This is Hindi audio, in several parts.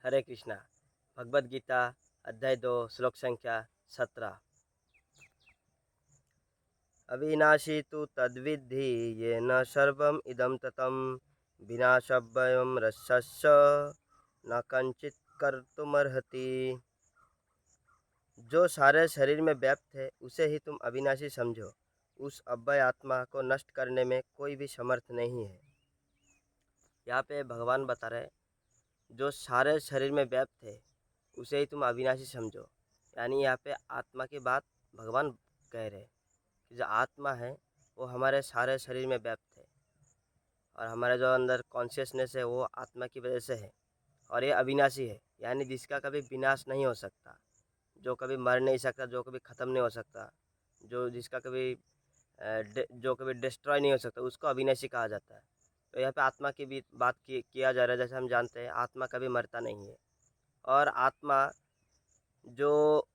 हरे कृष्णा। भगवद गीता अध्याय 2 श्लोक संख्या 17। अविनाशी तु तद्विद्धि येन सर्वम् इदं ततं विनाशभयं रस्यस्य न कंचित कर्तुमर्हति। जो सारे शरीर में व्याप्त है उसे ही तुम अविनाशी समझो। उस अव्यय आत्मा को नष्ट करने में कोई भी समर्थ नहीं है। यहाँ पे भगवान बता रहे जो सारे शरीर में व्याप्त है उसे ही तुम अविनाशी समझो। यानी यहाँ पे आत्मा की बात भगवान कह रहे कि जो आत्मा है वो हमारे सारे शरीर में व्याप्त है और हमारे जो अंदर कॉन्शियसनेस है वो आत्मा की वजह से है और ये अविनाशी है, यानी जिसका कभी विनाश नहीं हो सकता, जो कभी मर नहीं सकता, जो कभी ख़त्म नहीं हो सकता, जो जिसका कभी जो कभी डिस्ट्रॉय नहीं हो सकता, उसको अविनाशी कहा जाता है। तो यहाँ पे आत्मा की भी बात किया जा रहा है। जैसे हम जानते हैं आत्मा कभी मरता नहीं है और आत्मा जो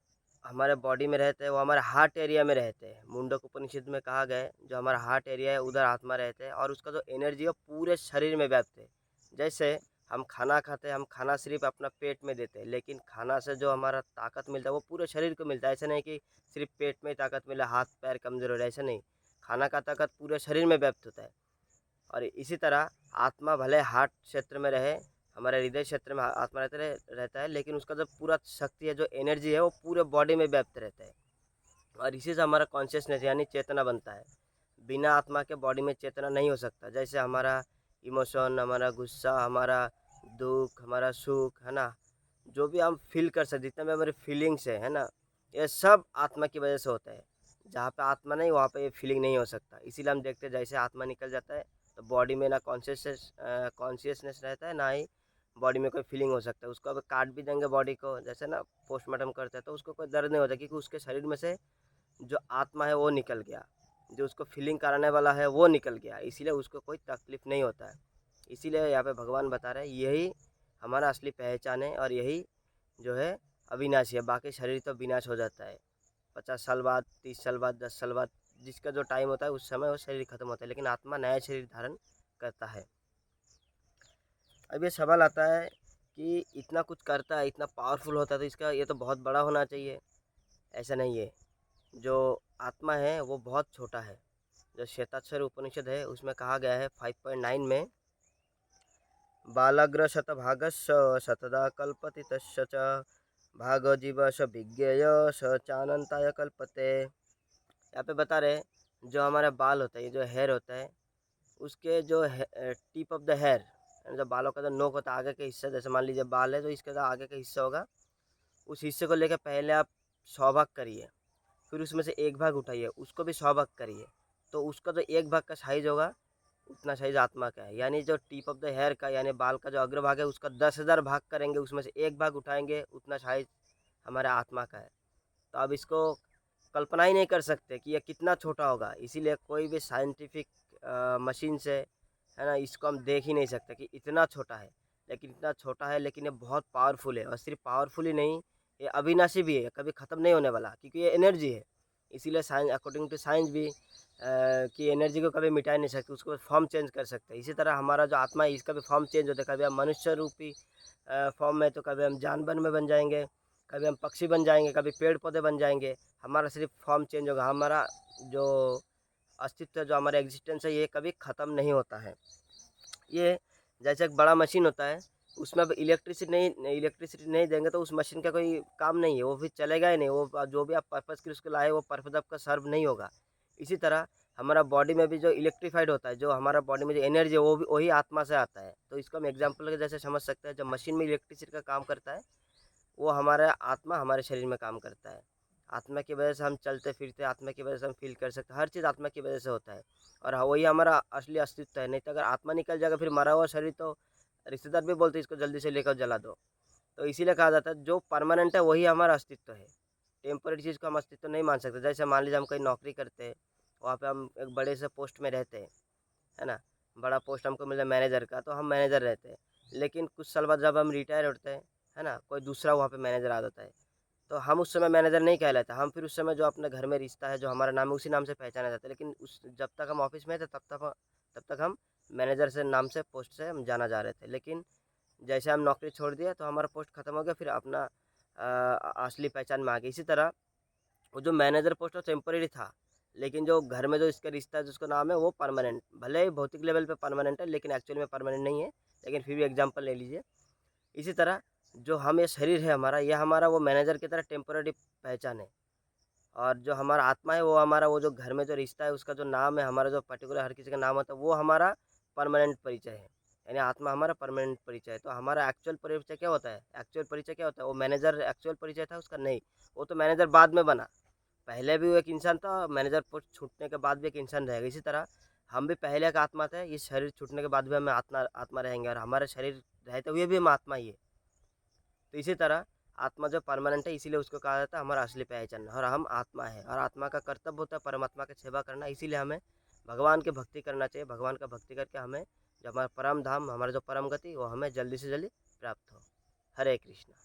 हमारे बॉडी में रहते हैं वो हमारे हार्ट एरिया में रहते हैं। मुंडक उपनिषद में कहा गया है जो हमारा हार्ट एरिया है उधर आत्मा रहते हैं और उसका जो एनर्जी है वो पूरे शरीर में व्याप्त है। जैसे हम खाना खाते हैं, हम खाना सिर्फ अपना पेट में देते हैं, लेकिन खाना से जो हमारा ताकत मिलता है वो पूरे शरीर को मिलता है। ऐसा नहीं कि सिर्फ पेट में ताकत मिले, हाथ पैर कमज़ोर हो रहे, ऐसा नहीं। खाना का ताकत पूरे शरीर में व्याप्त होता है। और इसी तरह आत्मा भले हार्ट क्षेत्र में रहे, हमारे हृदय क्षेत्र में आत्मा रहता है, लेकिन उसका जो पूरा शक्ति है, जो एनर्जी है वो पूरे बॉडी में व्याप्त रहता है। और इसी से हमारा कॉन्शियसनेस यानी चेतना बनता है। बिना आत्मा के बॉडी में चेतना नहीं हो सकता। जैसे हमारा इमोशन, हमारा गुस्सा, हमारा दुख, हमारा सुख, है ना, जो भी हम फील कर सकते, जितने भी हमारे फीलिंग्स है ना, ये सब आत्मा की वजह से होता है। जहाँ पे आत्मा नहीं वहाँ पे ये फीलिंग नहीं हो सकता। इसीलिए हम देखते हैं जैसे आत्मा निकल जाता है तो बॉडी में ना कॉन्शियसनेस रहता है, ना ही बॉडी में कोई फीलिंग हो सकता है। उसको अगर काट भी देंगे बॉडी को, जैसे ना पोस्टमार्टम करते हैं, तो उसको कोई दर्द नहीं होता क्योंकि उसके शरीर में से जो आत्मा है वो निकल गया, जो उसको फीलिंग कराने वाला है वो निकल गया, इसीलिए उसको कोई तकलीफ नहीं होता है। इसीलिए यहाँ पे भगवान बता रहे हैं यही हमारा असली पहचान है और यही जो है अविनाशी है। बाकी शरीर तो विनाश हो जाता है 50 साल बाद, 30 साल बाद, 10 साल बाद, जिसका जो टाइम होता है उस समय वो शरीर खत्म होता है, लेकिन आत्मा नया शरीर धारण करता है। अब ये सवाल आता है कि इतना कुछ करता है, इतना पावरफुल होता है, तो इसका ये तो बहुत बड़ा होना चाहिए। ऐसा नहीं है। जो आत्मा है वो बहुत छोटा है। जो श्वेताक्षर उपनिषद है उसमें कहा गया है 5.9 में, बालाग्र शतभागस्य शतदा कल्पति तस्य च भागो जीव स विज्ञेय स चानंताय कल्पते। यहाँ पे बता रहे जो हमारे बाल होता है, ये जो हेयर होता है, उसके जो टिप ऑफ द हेयर, जो बालों का जो नोक होता है, आगे के हिस्सा, जैसे मान लीजिए बाल है तो इसका जो आगे का हिस्सा होगा, उस हिस्से को लेकर पहले आप 100 भाग करिए, फिर उसमें से एक भाग उठाइए, उसको भी 100 भाग करिए, तो उसका जो एक भाग का साइज होगा उतना साइज आत्मा का है। यानी जो टिप ऑफ द हेयर का यानी बाल का जो अग्रभाग है उसका 10,000 भाग करेंगे, उसमें से एक भाग उठाएंगे, उतना साइज हमारे आत्मा का है। तो अब इसको कल्पना ही नहीं कर सकते कि यह कितना छोटा होगा। इसीलिए कोई भी साइंटिफिक मशीन से, है ना, इसको हम देख ही नहीं सकते कि इतना छोटा है। लेकिन इतना छोटा है, लेकिन ये बहुत पावरफुल है। और सिर्फ पावरफुल ही नहीं, ये अविनाशी भी है, कभी ख़त्म नहीं होने वाला, क्योंकि ये एनर्जी है। इसीलिए साइंस, अकॉर्डिंग टू साइंस भी कि एनर्जी को कभी मिटा नहीं सकते, उसको फॉर्म चेंज कर सकते हैं। इसी तरह हमारा जो आत्मा है इसका भी फॉर्म चेंज होता है। कभी हम मनुष्य रूपी फॉर्म में, तो कभी हम जानवर में बन जाएंगे, कभी हम पक्षी बन जाएंगे, कभी पेड़ पौधे बन जाएंगे। हमारा सिर्फ फॉर्म चेंज होगा। हमारा जो अस्तित्व, जो हमारा एग्जिस्टेंस है, ये कभी ख़त्म नहीं होता है। ये जैसे एक बड़ा मशीन होता है, उसमें अब इलेक्ट्रिसिटी नहीं देंगे तो उस मशीन का कोई काम नहीं है, वो फिर चलेगा ही नहीं। वो जो भी आप पर्पज़ के लिए उसको लाए वो पर्पज़ आपका सर्व नहीं होगा। इसी तरह हमारा बॉडी में भी जो इलेक्ट्रीफाइड होता है, जो हमारा बॉडी में जो एनर्जी है वो भी वही आत्मा से आता है। तो इसको हम एग्जाम्पल के जैसे समझ सकते हैं, जब मशीन में इलेक्ट्रिसिटी का काम करता है, वो हमारा आत्मा हमारे शरीर में काम करता है। आत्मा की वजह से हम चलते फिरते, आत्मा की वजह से हम फील कर सकते हैं, हर चीज़ आत्मा की वजह से होता है। और हाँ, वही हमारा असली अस्तित्व है। नहीं तो अगर आत्मा निकल जाएगा फिर मरा हुआ शरीर, तो रिश्तेदार भी बोलते हैं इसको जल्दी से लेकर जला दो। तो इसीलिए कहा जाता है जो परमानेंट है वही हमारा अस्तित्व है। टेम्पररी चीज़ को हम अस्तित्व नहीं मान सकते। जैसे मान लीजिए हम कहीं नौकरी करते हैं, वहाँ पे हम एक बड़े से पोस्ट में रहते हैं, है ना, बड़ा पोस्ट हमको मिला मैनेजर का, तो हम मैनेजर रहते हैं। लेकिन कुछ साल बाद जब हम रिटायर होते हैं, है ना, कोई दूसरा वहाँ पे मैनेजर आ जाता है, तो हम उस समय मैनेजर नहीं कहलाते। हम फिर उस समय जो अपने घर में रिश्ता है, जो हमारा नाम है, उसी नाम से पहचाना जाता है। लेकिन उस जब तक हम ऑफिस में थे तब तक हम मैनेजर से नाम से, पोस्ट से हम जाना जा रहे थे। लेकिन जैसे हम नौकरी छोड़ दिया तो हमारा पोस्ट खत्म हो गया, फिर अपना असली पहचान में आ गई। इसी तरह वो जो मैनेजर पोस्ट वो टेम्परेरी था, लेकिन जो घर में जो इसका रिश्ता है जिसका नाम है वो परमानेंट, भले ही भौतिक लेवल पे परमानेंट है लेकिन एक्चुअल में परमानेंट नहीं है, लेकिन फिर भी एग्जांपल ले लीजिए। इसी तरह जो हम ये शरीर है हमारा, यह हमारा वो मैनेजर की तरह टेम्परेरी पहचान है, और जो हमारा आत्मा है वो हमारा वो जो घर में जो रिश्ता है उसका जो नाम है, हमारा जो पर्टिकुलर हर किसी का नाम होता है वो हमारा परमानेंट परिचय है, यानी आत्मा हमारा परमानेंट परिचय है। तो हमारा एक्चुअल परिचय क्या होता है? एक्चुअल परिचय क्या होता है? वो मैनेजर एक्चुअल परिचय था उसका? नहीं, वो तो मैनेजर बाद में बना, पहले भी वो एक इंसान था, मैनेजर पोस्ट छूटने के बाद भी एक इंसान रहेगा। इसी तरह हम भी पहले एक आत्मा थे, इस शरीर छूटने के बाद भी हमें आत्मा आत्मा रहेंगे, और हमारे शरीर रहते हुए भी हम आत्मा ही है। तो इसी तरह आत्मा जो परमानेंट है इसीलिए उसको कहा जाता है हमारा असली पहचान, और हम आत्मा है, और आत्मा का कर्तव्य होता है परमात्मा की सेवा करना। इसीलिए हमें भगवान की भक्ति करना चाहिए। भगवान का भक्ति करके हमें जो हमारा परम धाम, हमारा जो परम गति वो हमें जल्दी से जल्दी प्राप्त हो। हरे कृष्णा।